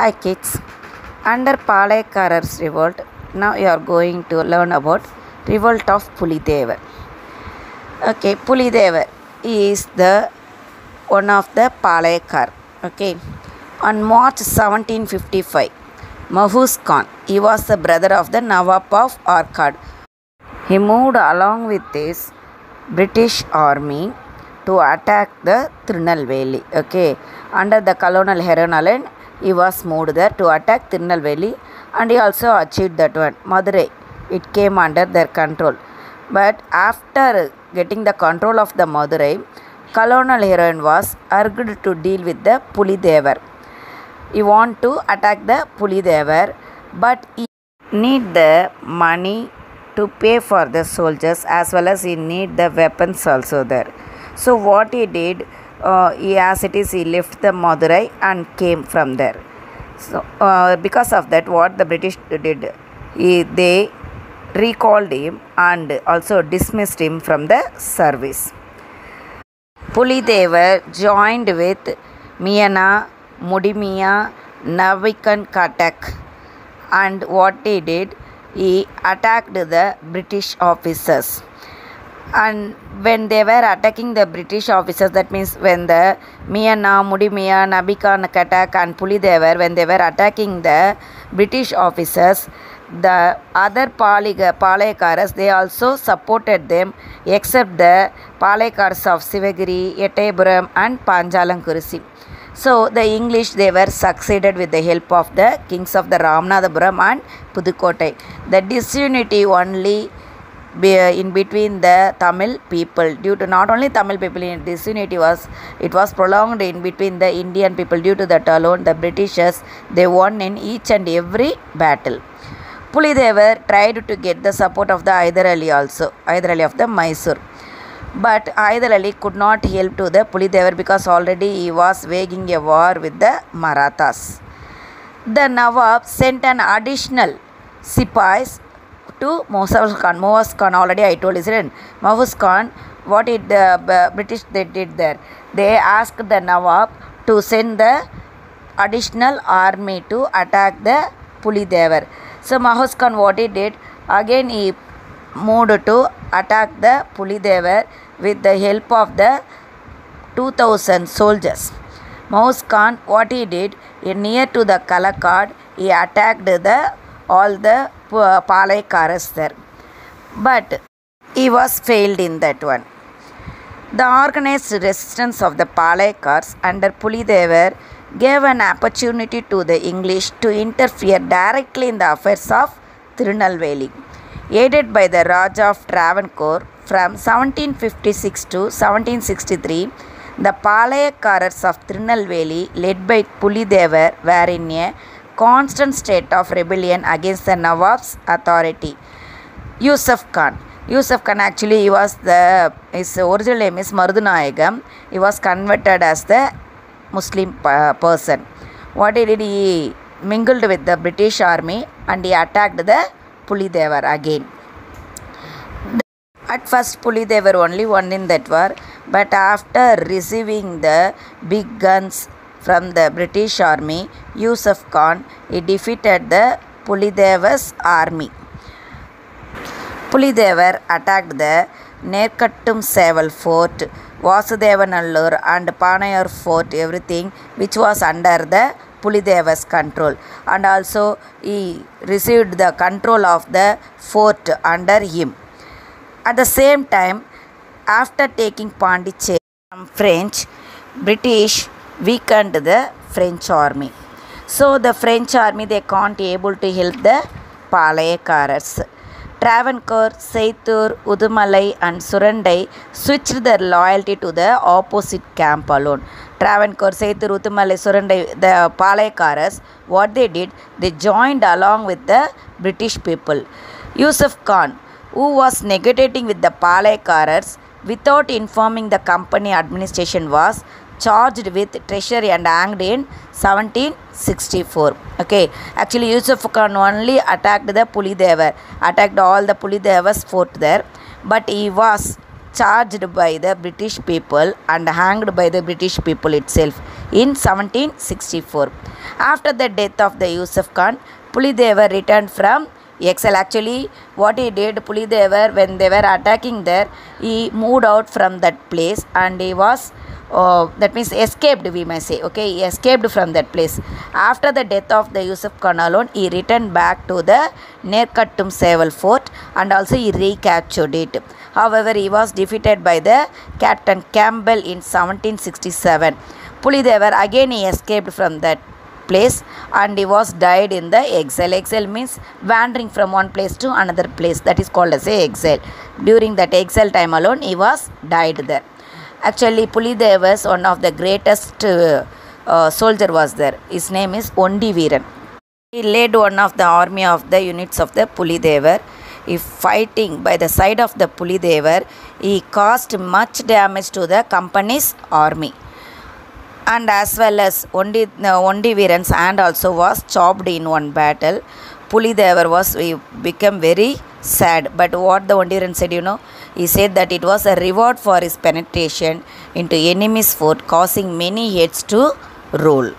Hi kids, under Palaikarar's revolt, now you are going to learn about revolt of Pulidevar. Okay, Pulidevar is the one of the Palaikar. Okay, on March 1755, Mahfuz Khan, he was the brother of the Nawab of Arcad. He moved along with his British army to attack the Tirunelveli. Okay, under the Colonel Heron, he was moved there to attack Tirunelveli, and he also achieved that one. Madurai, it came under their control. But after getting the control of the Madurai, Colonel Heron was urged to deal with the Pulidevar. He want to attack the Pulidevar, but he need the money to pay for the soldiers, as well as he need the weapons also there. So what he did, he left the Madurai and came from there. So because of that, what the British did, they recalled him and also dismissed him from the service. Pulidevar joined with Miana, Mudimiya, Navikan Katak, and what he did, he attacked the British officers. And when they were attacking the British officers, that means when the Miana, Mudimiya, Nabikan Katak and Pulidevar, when they were attacking the British officers, the other Palaikaras, they also supported them, except the Palaikaras of Sivagiri, Ettayapuram and Panjalankurisi. So the English, they were succeeded with the help of the kings of the Ramanathapuram and Pudukottai. The disunity only in between the Tamil people, due to not only Tamil people, in disunity was prolonged in between the Indian people. Due to that alone, the Britishers, they won in each and every battle. Pulidevar tried to get the support of the Hyder Ali also, Hyder Ali of the Mysore. But Hyder Ali could not help to the Pulidevar because already he was waging a war with the Marathas. The Nawab sent an additional Sipais to Mahfuz Khan. Already I told, isn't it? Mahfuz Khan, what did the British they did there? They asked the Nawab to send the additional army to attack the Pulidevar. So Mahfuz Khan, what he did, again he moved to attack the Pulidevar with the help of the 2000 soldiers. Mahfuz Khan, what he did, near to the Kalakad, he attacked all the Palaikaras there. But he was failed in that one. The organized resistance of the Palaikars under Pulidevar gave an opportunity to the English to interfere directly in the affairs of Tirunelveli. Aided by the Raja of Travancore from 1756 to 1763, the Palaikaras of Tirunelveli, led by Pulidevar, were in a constant state of rebellion against the Nawab's authority. Yusuf Khan, actually, his original name is Marudunayagam. He was converted as the Muslim person. What he did, he mingled with the British army and he attacked the Pulidevar again. At first, Pulidevar only won in that war, but after receiving the big guns from the British army, Yusuf Khan, he defeated the Pulidevar's army. Pulidevar attacked the Nerkattum Seval Fort, Vasudevanallur and Panayur Fort, everything which was under the Pulidevar's control, and also he received the control of the fort under him. At the same time, after taking Pondicherry from French, British weakened the French army. So the French army, they can't able to help the Palaikaras. Travancore, Saittur, Udumalai and Surandai switched their loyalty to the opposite camp alone. Travancore, Saittur, Udumalai, Surandai, the Palaikaras, what they did, they joined along with the British people. Yusuf Khan, who was negotiating with the Palaikaras without informing the company administration, was charged with treachery and hanged in 1764. Okay, actually Yusuf Khan only attacked the Pulidevar, attacked all the Pulidevar's fort there, but he was charged by the British people and hanged by the British people itself. in 1764. After the death of the Yusuf Khan, Pulideva returned from exile. Actually, what he did, Pulideva, when they were attacking there, he moved out from that place and he was that means escaped, we may say. Okay, he escaped from that place. After the death of the Yusuf Khan alone, he returned back to the Nerkattum Seval fort and also he recaptured it. However, he was defeated by the Captain Campbell in 1767. Pulideva again he escaped from that place and he was died in the exile. Exile means wandering from one place to another place, that is called as a exile. During that exile time alone he was died there. Actually, Pulideva was one of the greatest soldier was there. His name is Ondi Veeran. He led one of the army of the units of the Pulideva. If fighting by the side of the Pulideva, he caused much damage to the company's army. And as well as Ondi Veeran's hand also was chopped in one battle. Pulideva became very sad. But what the Ondi Veeran said, he said that it was a reward for his penetration into enemy's fort, causing many heads to roll.